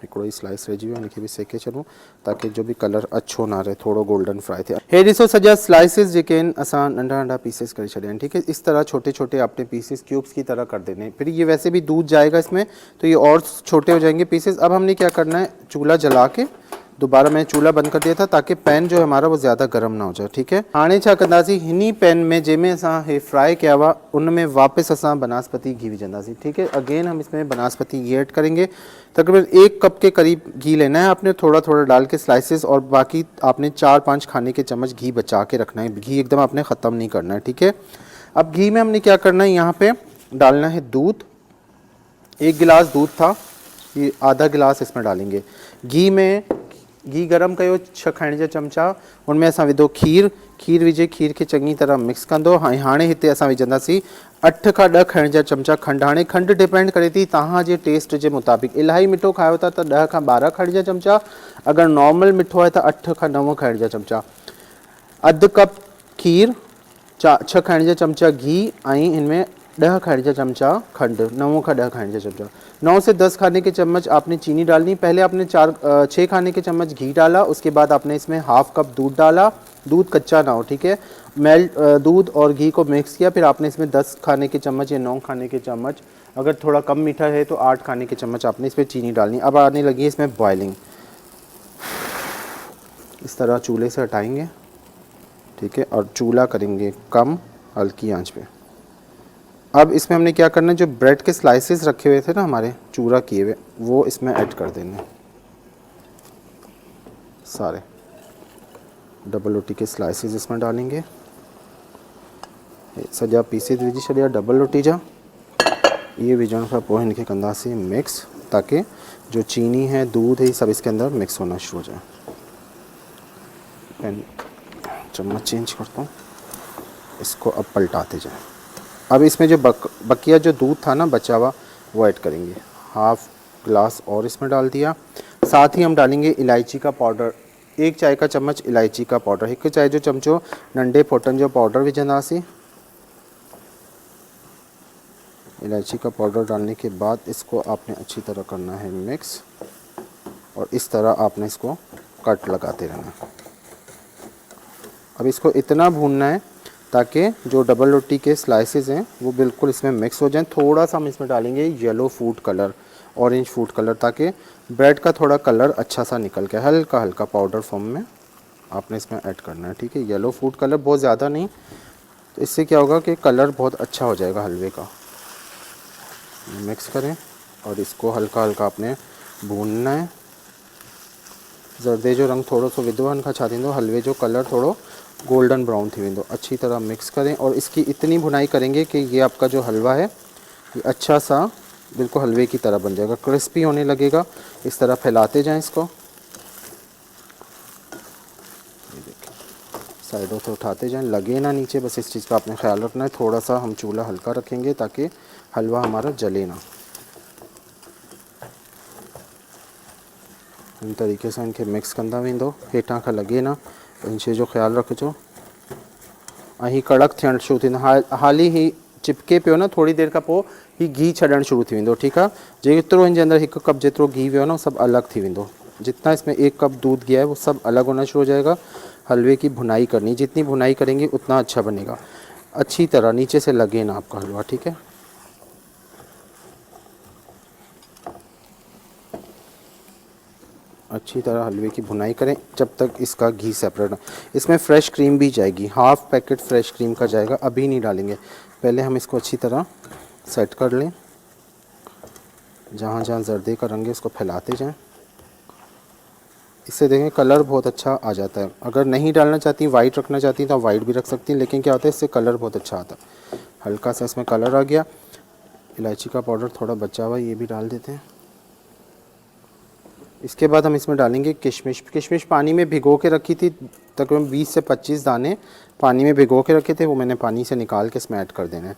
हिकिड़ो ई स्लाइस रहिजी वियो, इनखे बि सेके छॾूं ताकि जो भी कलर अच्छो ना रहे, थोड़ो गोल्डन फ्राई थे। हे ॾिसो सॼा स्लाइसिस जेके आहिनि असां नंढा नंढा पीसेस करे छॾिया आहिनि। ठीक है, इस तरह छोटे छोटे आपने पीसेस क्यूब्स की तरह कर देने। फिर ये वैसे भी दूध जाएगा इसमें, तो ये और छोटे हो जाएंगे पीसेस। अब हमने क्या करना है, चूल्हा जला के दोबारा मैंने चूल्हा बंद कर दिया था ताकि पैन जो है हमारा वो ज़्यादा गर्म ना हो जाए। ठीक है, हाणे छा कंदासीं, हिनी पैन में जंहिंमें असां हे फ्राई किया हुआ उनमें वापस असां बनास्पति घी विझंदासीं। ठीक है, अगेन हम इसमें बनास्पति घी ऐड करेंगे। तकरीबन 1 कप के करीब घी लेना है आपने, थोड़ा थोड़ा डाल के स्लाइसेस, और बाकी आपने 4-5 खाने के चम्मच घी बचा के रखना है। घी एकदम आपने ख़त्म नहीं करना है। ठीक है, अब घी में हमने क्या करना है, यहाँ पे डालना है दूध। 1 गिलास दूध था, ये आधा गिलास इसमें डालेंगे। घी में घी गरम कयो 6 खाइण जा चमचा, उनमें असां विधो खीर विझे, खीर के चंगी तरह मिक्स कंदो। हाणे हिते असां विझंदासीं 8 खां 10 खाइण जा चमचा खंडु। हाणे खंडु डिपेंड करे थी तव्हांजे टेस्ट जे मुताबिक़, इलाही मिठो खायो था त 10 खां 12 खाइण जा चमचा, अगर नॉर्मल मिठो आहे त 8 खां 9 खाइण जा चमचा। अधु कप खीर, 6 खाइण जा चमचा घी, ऐं इनमें 10 खाने का चमचा खंड, 9 का 10 खाने का चमचा। 9 से 10 खाने के चम्मच आपने चीनी डालनी। पहले आपने 6 खाने के चम्मच घी डाला, उसके बाद आपने इसमें हाफ कप दूध डाला। दूध कच्चा ना हो। ठीक है, दूध और घी को मिक्स किया। फिर आपने इसमें 10 खाने के चम्मच या 9 खाने के चम्मच, अगर थोड़ा कम मीठा है तो 8 खाने के चम्मच आपने इसमें चीनी डालनी। अब आने लगी है इसमें बॉयलिंग, इस तरह चूल्हे से हटाएंगे। ठीक है, और चूल्हा करेंगे कम, हल्की आंच पे। अब इसमें हमने क्या करना है, जो ब्रेड के स्लाइसेस रखे हुए थे ना हमारे चूरा किए हुए, वो इसमें ऐड कर देंगे। सारे डबल रोटी के स्लाइसेस इसमें डालेंगे। सजा पीसेस विझी छॾिया डबल रोटी जा। ये विझण खां पोइ इनके कंदासीं मिक्स, ताकि जो चीनी है, दूध है, सब इसके अंदर मिक्स होना शुरू हो जाए। चम्मच चेंज करता हूँ। इसको अब पलटाते जाएं। अब इसमें जो बकिया जो दूध था ना बचा हुआ वो ऐड करेंगे। हाफ ग्लास और इसमें डाल दिया। साथ ही हम डालेंगे इलायची का पाउडर, 1 चाय का चम्मच इलायची का पाउडर, 1 चाय जो चमचो नंढे फोटन जो पाउडर विझंदासीं। इलायची का पाउडर डालने के बाद इसको आपने अच्छी तरह करना है मिक्स, और इस तरह आपने इसको कट लगाते रहना। अब इसको इतना भूनना है ताकि जो डबल रोटी के स्लाइसेस हैं वो बिल्कुल इसमें मिक्स हो जाएं। थोड़ा सा हम इसमें डालेंगे yellow food colour, orange food colour, ताकि ब्रेड का थोड़ा कलर अच्छा सा निकल के हल्का हल्का पाउडर फॉर्म में आपने इसमें ऐड करना है। ठीक है, येलो फूड कलर, बहुत ज़्यादा नहीं, तो इससे क्या होगा कि कलर बहुत अच्छा हो जाएगा हलवे का। मिक्स करें और इसको हल्का हल्का आपने भूनना है। जर्दे जो रंग थोड़ो सो विधो खा छा थींदो, हलवे जो कलर थोड़ो गोल्डन ब्राउन थी वेंदो। अच्छी तरह मिक्स करें और इसकी इतनी भुनाई करेंगे कि ये आपका जो हलवा है ये अच्छा सा बिल्कुल हलवे की तरह बन जाएगा, क्रिस्पी होने लगेगा। इस तरह फैलाते जाएं इसको। ये देखिए, साइडों से उठाते जाएं, लगे ना नीचे, बस इस चीज़ का आपने ख्याल रखना है। थोड़ा सा हम चूल्हा हल्का रखेंगे ताकि हलवा हमारा जले ना। इन तरीके से इनके मिक्स कंदा वेंदो, हेठां खां लगे ना, इन शइ जो ख्याल रखिजो। ऐं कड़क थियण शुरू थींदो, हाली ही चिपके पियो न, थोड़ी देर खां पोइ ही घी छॾणु शुरू थी वेंदो। ठीकु आहे, जेतिरो हिन जे अंदरि 1 कप जेतिरो घी वियो न, सब अलग थी वेंदो। जितना इसमें 1 कप दूध गया है वो सब अलग होना शुरू हो जाएगा। हलवे की भुनाई करनी, जितनी भुनाई करेंगे उतना अच्छा बनेगा, अच्छी तरह नीचे से लगे ना आपका हलवा। ठीक है, अच्छी तरह हलवे की भुनाई करें जब तक इसका घी सेपरेट ना। इसमें फ्रेश क्रीम भी जाएगी, हाफ पैकेट फ्रेश क्रीम का जाएगा, अभी नहीं डालेंगे, पहले हम इसको अच्छी तरह सेट कर लें। जहाँ जहाँ जर्दे का रंग है उसको फैलाते जाएं। इससे देखें कलर बहुत अच्छा आ जाता है। अगर नहीं डालना चाहती, वाइट रखना चाहती तो आप वाइट भी रख सकती हैं, लेकिन क्या होता है इससे कलर बहुत अच्छा आता है। हल्का सा इसमें कलर आ गया। इलायची का पाउडर थोड़ा बचा हुआ, ये भी डाल देते हैं। इसके बाद हम इसमें डालेंगे किशमिश। किशमिश पानी में भिगो के रखी थी, तकरीबन 20 से 25 दाने पानी में भिगो के रखे थे, वो मैंने पानी से निकाल के इसमें ऐड कर देना है।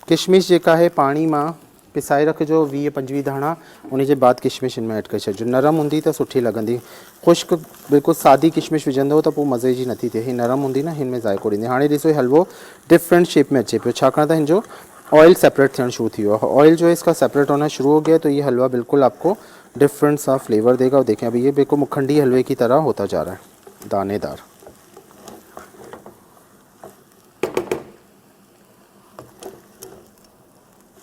किशमिश जेका है पानी में पिसाए रखिजो 20-25 दाणा, उन जे बाद किशमिश इनमें ऐड करे छॾिजो। नरम हूंदी त सुठी लॻंदी, ख़ुश्क बिल्कुलु सादी किशमिश विझंदो त पोइ मज़े जी नथी थिए। ही नरम हूंदी न, हिन में ज़ाइक़ो ॾींदी। हाणे ॾिसो हलवो डिफरेंट शेप में अचे पियो, छाकाणि त हिन जो ऑयल सेपरेट थियणु शुरू थी वियो है। ऑयल जो है इसका सेपरेट होना शुरू हो गया, तो ये हलवा बिल्कुल आपको डिफरेंट सा फ्लेवर देगा। और देखें अभी ये बिल्कुल मुखंडी हलवे की तरह होता जा रहा है, दानेदार।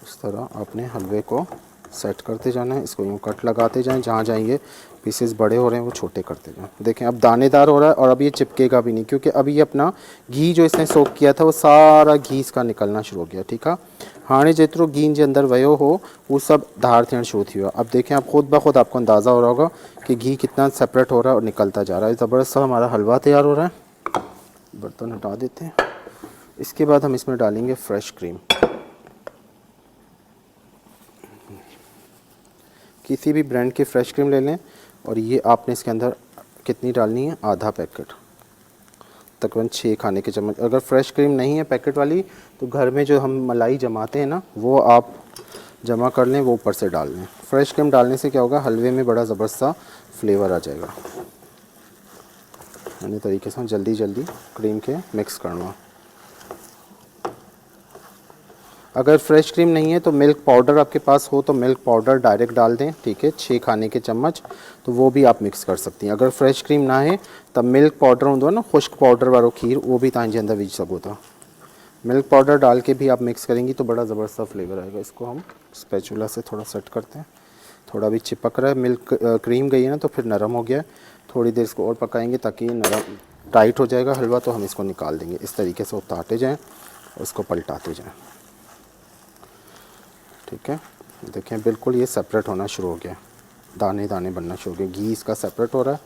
इस तरह आपने हलवे को सेट करते जाना है, इसको यूँ कट लगाते जाएं, जहाँ जाएंगे पीसेस बड़े हो रहे हैं वो छोटे करते जाएं। देखें अब दानेदार हो रहा है और अब ये चिपकेगा भी नहीं, क्योंकि अभी ये अपना घी जो इसने सोक किया था वो सारा घी इसका निकलना शुरू हो गया। ठीक है, हाणे जेतिरो घी जे अंदर वियो हो वो सब धार थियण शुरू थी वियो। अब देखें आप खुद ब खुद आपको अंदाज़ा हो रहा होगा कि घी कितना सेपरेट हो रहा है और निकलता जा रहा है। ज़बरदस्त सा हमारा हलवा तैयार हो रहा है। बर्तन हटा देते हैं। इसके बाद हम इसमें डालेंगे फ्रेश क्रीम। किसी भी ब्रांड की फ्रेश क्रीम ले लें, और ये आपने इसके अंदर कितनी डालनी है, आधा पैकेट, तकरीबन 6 खाने के चम्मच। अगर फ्रेश क्रीम नहीं है पैकेट वाली तो घर में जो हम मलाई जमाते हैं ना वो आप जमा कर लें, वो ऊपर से डाल लें। फ्रेश क्रीम डालने से क्या होगा, हलवे में बड़ा ज़बरदस्त सा फ्लेवर आ जाएगा। अन्य तरीके से जल्दी जल्दी क्रीम के मिक्स करना। अगर फ्रेश क्रीम नहीं है तो मिल्क पाउडर आपके पास हो तो मिल्क पाउडर डायरेक्ट डाल दें। ठीक है, 6 खाने के चम्मच, तो वो भी आप मिक्स कर सकती हैं। अगर फ्रेश क्रीम ना है तब मिल्क पाउडर होंदो ना, खुश्क पाउडर वालो खीर, वो भी तव्हांजे अंदर विझ सघो था। मिल्क पाउडर डाल के भी आप मिक्स करेंगी तो बड़ा ज़बरदस्त फ्लेवर आएगा। इसको हम स्पैचुला से थोड़ा सेट करते हैं। थोड़ा भी चिपक रहा है, मिल्क क्रीम गई है ना तो फिर नरम हो गया है। थोड़ी देर इसको और पकाएंगे ताकि नरम टाइट हो जाएगा हलवा, तो हम इसको निकाल देंगे। इस तरीके से उतारते जाएँ और इसको पलटाते जाएँ। ठीक है, देखें बिल्कुल ये सेपरेट होना शुरू हो गया, दाने दाने बनना शुरू हो गए, घी इसका सेपरेट हो रहा है।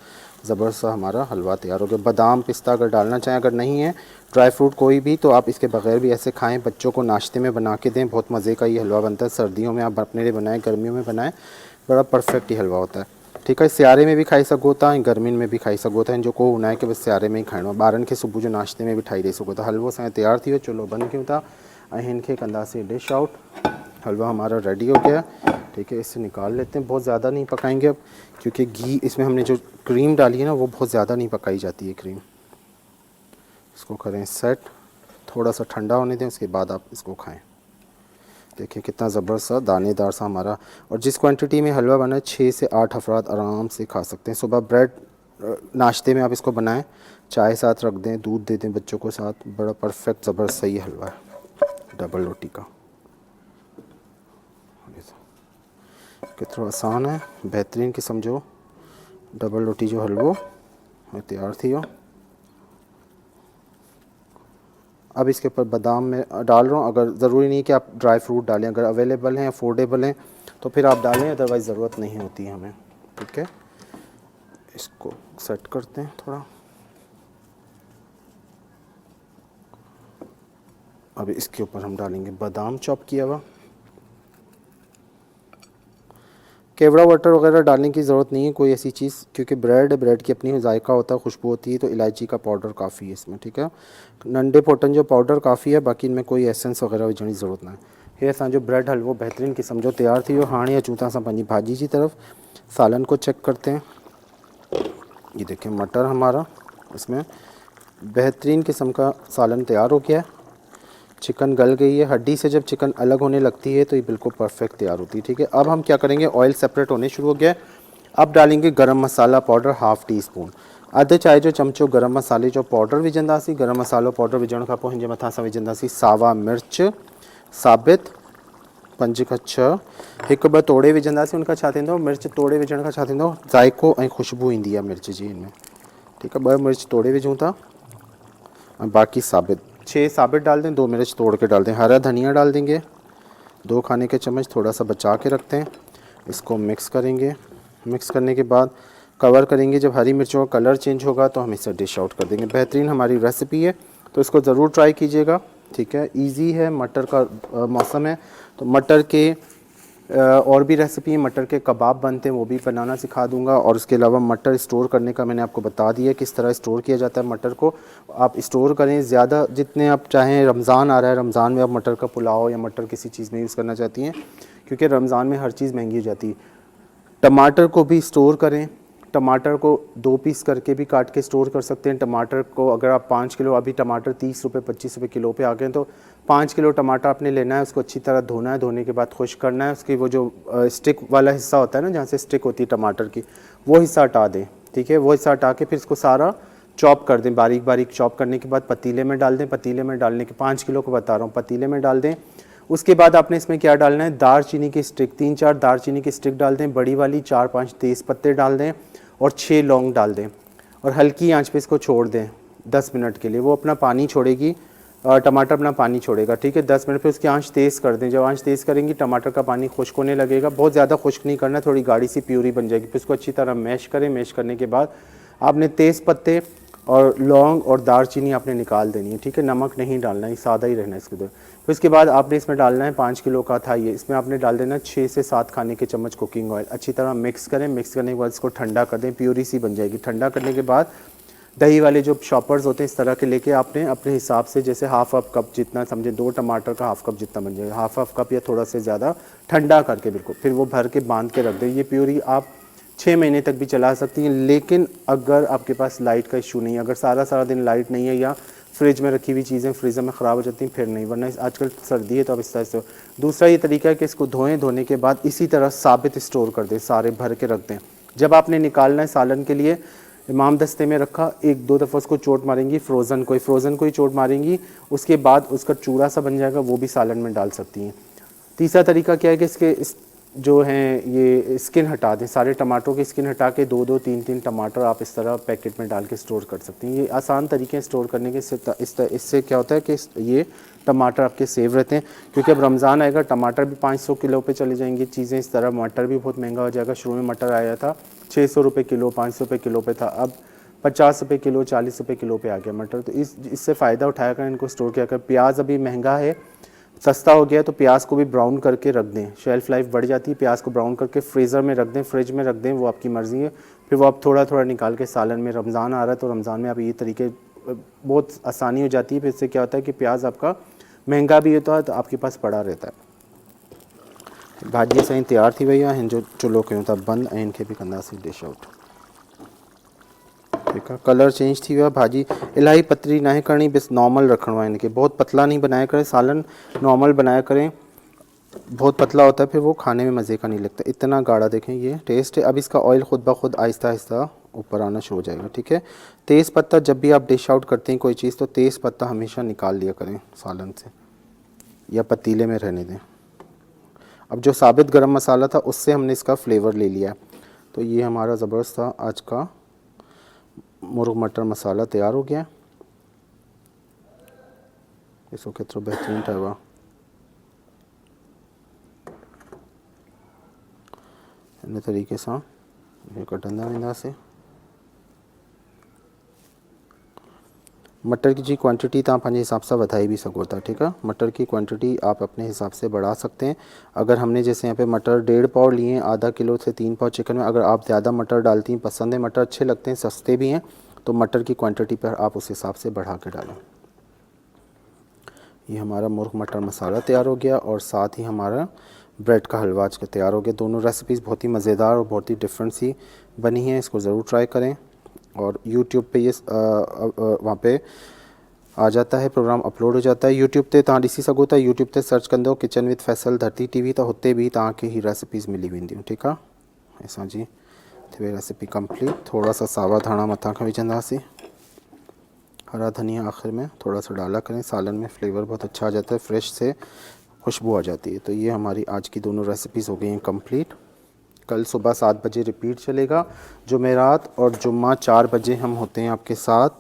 ज़बरदस्त सा हमारा हलवा तैयार हो गया। बादाम पिस्ता अगर डालना चाहें, अगर नहीं है ड्राई फ्रूट कोई भी, तो आप इसके बगैर भी ऐसे खाएं, बच्चों को नाश्ते में बना के दें। बहुत मज़े का ये हलवा बनता है। सर्दियों में आप अपने लिए बनाएं, गर्मियों में बनाएं, बड़ा परफेक्ट ये हलवा होता है। ठीक है। सियारे में भी खाई सघो था ऐं गर्मियुनि में भी खाई सघो था। जो को हुन आहे की बसि सियारे में ही खाइणो आहे। ॿारनि खे सुबुह जो नाश्ते में भी ठाही ॾेई सघो था। हलवो असांजो तैयार थी वियो, चुल्हो बंदि कयूं था ऐं हिन खे कंदासीं डिश आउट। हलवा हमारा रेडी हो गया, ठीक है। इसे निकाल लेते हैं। बहुत ज़्यादा नहीं पकाएंगे अब, क्योंकि घी इसमें हमने जो क्रीम डाली है ना वो बहुत ज़्यादा नहीं पकाई जाती है क्रीम। इसको करें सेट, थोड़ा सा ठंडा होने दें, उसके बाद आप इसको खाएं। देखिए कितना ज़बरदस्त दानेदार सा हमारा। और जिस क्वांटिटी में हलवा बना है 6 से 8 अफराद आराम से खा सकते हैं। सुबह ब्रेड नाश्ते में आप इसको बनाएं, चाय साथ रख दें, दूध दे दें बच्चों को साथ, बड़ा परफेक्ट ज़बरदस्त सही हलवा है डबल रोटी का। कितना आसान है, बेहतरीन किस्म जो डबल रोटी जो हलवो तैयार थी हो। अब इसके ऊपर बादाम में डाल रहा हूँ। अगर ज़रूरी नहीं कि आप ड्राई फ्रूट डालें, अगर अवेलेबल हैं अफोर्डेबल हैं तो फिर आप डालें, अदरवाइज़ ज़रूरत नहीं होती है हमें, ठीक है। इसको सेट करते हैं थोड़ा। अब इसके ऊपर हम डालेंगे बादाम चॉप किया हुआ। केवड़ा वाटर वगैरह डालने की ज़रूरत नहीं है कोई ऐसी चीज़, क्योंकि ब्रेड की अपनी जायका होता है, खुशबू होती है। तो इलायची का पाउडर काफ़ी है इसमें, ठीक है। नंढे पोटन जो पाउडर काफ़ी है, बाकी इनमें कोई एसेंस वगैरह विझण जी ज़रूरत ना है। हे असांजो ब्रेड हलवो बेहतरीन क़िस्म जो तैयार थी वियो। हाणे अचूं था असां पंहिंजी भाॼी जी तरफ। सालन को चेक करते हैं। ये देखिए मटर हमारा इसमें बेहतरीन किस्म का सालन तैयार हो गया है। चिकन गल गई है। हड्डी से जब चिकन अलग होने लगती है तो ये बिल्कुल परफेक्ट तैयार होती है, ठीक है। अब हम क्या करेंगे, ऑयल सेपरेट होने शुरू हो गया है। अब डालेंगे गरम मसाला पाउडर हाफ टी स्पून, अधु चाय जो चमचो गरम मसाले जो पाउडर विझंदासीं। गरम मसालो पाउडर विझण खां पोइ हिन जे मथां असां विझंदासीं सावा मिर्च साबित 5 खां 6, हिकु ॿ तोड़े विझंदासीं। उनखां छा थींदो, मिर्च तोड़े विझण खां छा थींदो, ज़ाइको ऐं ख़ुशबू ईंदी आहे मिर्च जी हिन में, ठीक है। 2 मिर्च तोड़े विझूं था और बाकी साबित 6 साबित डाल दें, 2 मिर्च तोड़ के डाल दें। हरा धनिया डाल देंगे 2 खाने के चम्मच, थोड़ा सा बचा के रखते हैं। इसको मिक्स करेंगे। मिक्स करने के बाद कवर करेंगे। जब हरी मिर्चों का कलर चेंज होगा तो हम इसे डिश आउट कर देंगे। बेहतरीन हमारी रेसिपी है, तो इसको ज़रूर ट्राई कीजिएगा, ठीक है। इजी है, मटर का मौसम है तो मटर के और भी रेसिपी है। मटर के कबाब बनते हैं, वो भी बनाना सिखा दूंगा। और उसके अलावा मटर स्टोर करने का मैंने आपको बता दिया किस तरह स्टोर किया जाता है। मटर को आप स्टोर करें ज़्यादा जितने आप चाहें। रमज़ान आ रहा है, रमज़ान में आप मटर का पुलाव या मटर किसी चीज़ में यूज़ करना चाहती हैं, क्योंकि रमज़ान में हर चीज़ महंगी हो जाती है। टमाटर को भी स्टोर करें। टमाटर को 2 पीस करके भी काट के स्टोर कर सकते हैं। टमाटर को अगर आप 5 किलो, अभी टमाटर 30 रुपये 25 रुपये किलो पे आ गए हैं, तो 5 किलो टमाटर आपने लेना है। उसको अच्छी तरह धोना है, धोने के बाद खुश्क करना है। उसकी वो जो स्टिक वाला हिस्सा होता है ना, जहाँ से स्टिक होती है टमाटर की, वो हिस्सा हटा दें, ठीक है। वो हिस्सा हटा के फिर इसको सारा चॉप कर दें। बारीक बारीक चॉप करने के बाद पतीले में डाल दें। पतीले में डालने के 5 किलो को बता रहा हूँ, पतीले में डाल दें। उसके बाद आपने इसमें क्या डालना है, दालचीनी की स्टिक 3-4 दालचीनी की स्टिक डाल दें, बड़ी वाली 4-5 तेज़ पत्ते डाल दें और 6 लौंग डाल दें और हल्की आंच पे इसको छोड़ दें 10 मिनट के लिए। वो अपना पानी छोड़ेगी, टमाटर अपना पानी छोड़ेगा, ठीक है। 10 मिनट पे उसकी आंच तेज़ कर दें। जब आंच तेज़ करेंगी टमाटर का पानी खुश्क होने लगेगा। बहुत ज़्यादा खुश्क नहीं करना, थोड़ी गाढ़ी सी प्यूरी बन जाएगी। फिर इसको अच्छी तरह मैश करें। मैश करने के बाद आपने तेज़ पत्ते और लौंग और दालचीनी आपने निकाल देनी है, ठीक है। नमक नहीं डालना है, सादा ही रहना है इसके अंदर। फिर उसके बाद आपने इसमें डालना है 5 किलो का था ये, इसमें आपने डाल देना 6 से 7 खाने के चम्मच कुकिंग ऑयल। अच्छी तरह मिक्स करें। मिक्स करने के बाद इसको ठंडा कर दें, प्यूरी सी बन जाएगी। ठंडा करने के बाद दही वाले जो शॉपर्स होते हैं इस तरह के लेके आपने अपने हिसाब से, जैसे हाफ कप जितना, समझे 2 टमाटर का हाफ कप जितना बन जाएगा, हाफ कप या थोड़ा से ज़्यादा ठंडा करके बिल्कुल, फिर वो भर के बांध के रख दें। ये प्यूरी आप 6 महीने तक भी चला सकती हैं। लेकिन अगर आपके पास लाइट का इशू नहीं है, अगर सारा दिन लाइट नहीं है या फ्रिज में रखी हुई चीज़ें फ्रीज़र में ख़राब हो जाती हैं, फिर नहीं, वरना आजकल सर्दी है तो अब इस तरह से। दूसरा ये तरीका है कि इसको धोएं, धोने के बाद इसी तरह साबित स्टोर कर दें, सारे भर के रख दें। जब आपने निकालना है सालन के लिए, इमाम दस्ते में रखा, 1-2 दफ़ा उसको चोट मारेंगी, फ्रोज़न को ही चोट मारेंगी, उसके बाद उसका चूड़ा सा बन जाएगा, वो भी सालन में डाल सकती हैं। तीसरा तरीका क्या है कि इसके जो हैं ये स्किन हटा दें, सारे टमाटरों की स्किन हटा के 2-2 3-3 टमाटर आप इस तरह पैकेट में डाल के स्टोर कर सकती हैं। ये आसान तरीके हैं स्टोर करने के। इससे क्या होता है कि ये टमाटर आपके सेव रहते हैं, क्योंकि अब रमज़ान आएगा, टमाटर भी 500 किलो पे चले जाएंगी चीज़ें इस तरह। मटर भी बहुत महंगा हो जाएगा। शुरू में मटर आया था 600 रुपये किलो, 500 रुपये किलो पे था, अब 50 रुपये किलो, 40 रुपये किलो पे आ गया मटर। तो इससे फ़ायदा उठाया कर, इनको स्टोर किया कर। प्याज अभी महंगा है सस्ता हो गया है तो प्याज को भी ब्राउन करके रख दें, शेल्फ़ लाइफ बढ़ जाती है। प्याज को ब्राउन करके फ्रीज़र में रख दें, फ्रिज में रख दें, वो आपकी मर्ज़ी है। फिर वो आप थोड़ा थोड़ा निकाल के सालन में, रमज़ान आ रहा है तो रमज़ान में आप ये तरीके बहुत आसानी हो जाती है। फिर इससे क्या होता है कि प्याज आपका महंगा भी होता है तो आपके पास पड़ा रहता है। भाॼी असांजी तैयार थी वई आहे, हिन जो चुल्हो कयूं था बंदि ऐं इनखे बि कंदासीं डिश आउट। ठीक है, कलर चेंज थी वियो आहे। भाॼी इलाही पतली नाहे करणी, बस नॉर्मल रखणो आहे इनके, बहुत पतला नहीं बनाया करें। सालन नॉर्मल बनाया करें, बहुत पतला होता है फिर वो खाने में मज़े का नहीं लगता। इतना गाढ़ा देखें ये टेस्ट है। अब इसका ऑयल खुद ब खुद आहिस्ता आहिस्ता ऊपर आना शुरू हो जाएगा। ठीक है, तेज़ पत्ता जब भी आप डिश आउट करते हैं कोई चीज़ तो तेज़ पत्ता हमेशा निकाल लिया करें सालन से, या पतीले में रहने दें। अब जो साबित गरम मसाला था उससे हमने इसका फ्लेवर ले लिया। तो ये हमारा ज़बरदस्त था आज का मुर्ग मटर मसाला तैयार हो गया। इसको केतिरो बेहतरीन ठहियो आहे। इन तरीक़े सां इहे कढंदा वेंदासीं। मटर की जी क्वांटिटी तव्हां पंहिंजे हिसाब से वधाई भी सको था। ठीक है, मटर की क्वांटिटी आप अपने हिसाब से बढ़ा सकते हैं। अगर हमने जैसे यहाँ पे मटर 1.5 पाव लिए हैं, आधा किलो से 3 पाव चिकन में, अगर आप ज़्यादा मटर डालती हैं, पसंद है, मटर अच्छे लगते हैं, सस्ते भी हैं, तो मटर की क्वांटिटी पर आप उस हिसाब से बढ़ा के डालें। ये हमारा मुर्ग मटर मसाला तैयार हो गया और साथ ही हमारा ब्रेड का हलवा आज का तैयार हो गया। दोनों रेसिपीज़ बहुत ही मज़ेदार और बहुत ही डिफरेंट सी बनी हैं, इसको ज़रूर ट्राई करें। और यूट्यूब पे ये वहाँ पे आ जाता है, प्रोग्राम अपलोड हो जाता है यूट्यूब ते, तव्हां ॾिसी सघो था। यूट्यूब ते सर्च कंदो किचन विद फैसल धरती टीवी, तो हुते भी तव्हांखे ही रेसिपीज़ मिली वेंदियूं। ठीकु आहे, असांजी थी वई रेसिपी कंप्लीट। थोड़ा सा सावा धाणा मथां खां विझंदासीं, हरा धनिया आखिर में थोड़ा सा डाला करें, सालन में फ्लेवर बहुत अच्छा आ जाता है, फ्रेश से खुशबू आ जाती है। तो ये हमारी आज की दोनों रेसिपीज़ हो गई हैं कंप्लीट। कल सुबह 7 बजे रिपीट चलेगा जुमेरात, और जुम्मा 4 बजे हम होते हैं आपके साथ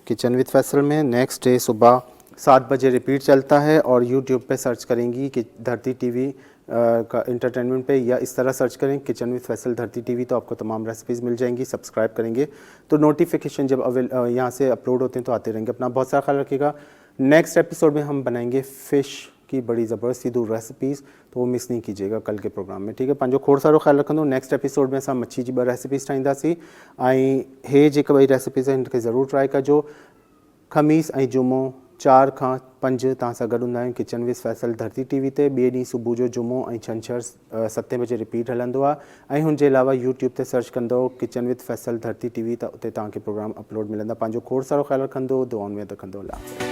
किचन विद फैसल में। नेक्स्ट डे सुबह 7 बजे रिपीट चलता है, और यूट्यूब पे सर्च करेंगी कि धरती टीवी का इंटरटेनमेंट पे, या इस तरह सर्च करें किचन विद फैसल धरती टीवी, तो आपको तमाम रेसिपीज़ मिल जाएंगी। सब्सक्राइब करेंगे तो नोटिफिकेशन जब यहाँ से अपलोड होते हैं तो आते रहेंगे। अपना बहुत सारा ख्याल रखिएगा। नेक्स्ट एपिसोड में हम बनाएंगे फ़िश की बड़ी ज़बरदस्त दो रेसिपीज़, तो वो मिस नहीं कीजिएगा कल के प्रोग्राम में। ठीक है, पंहिंजो खोड़ सारो ख्याल रखंदो। नेक्स्ट एपिसोड में असां मच्छी जी 2 रेसिपीज़ ठाहींदासीं, ऐं हे जेके 2 रेसिपीज़ आहिनि हिनखे ज़रूरु ट्राई कजो। ख़मीस ऐं जुमो 4 खां 5 तव्हां सां गॾु हूंदा आहियूं किचन विद फैसल धरती टीवी ते। ॿिए ॾींहुं सुबुह जो जुमो ऐं छंछरु 7 बजे रिपीट हलंदो आहे। ऐं हुनजे अलावा यूट्यूब ते सर्च कंदो किचन विद फैसल धरती टीवी, त उते तव्हांखे प्रोग्राम अपलोड मिलंदा। पंहिंजो खोड़ सारो ख्याल रखंदो, दुआउनि में रखंदो। अल्लाह हाफ़िज़।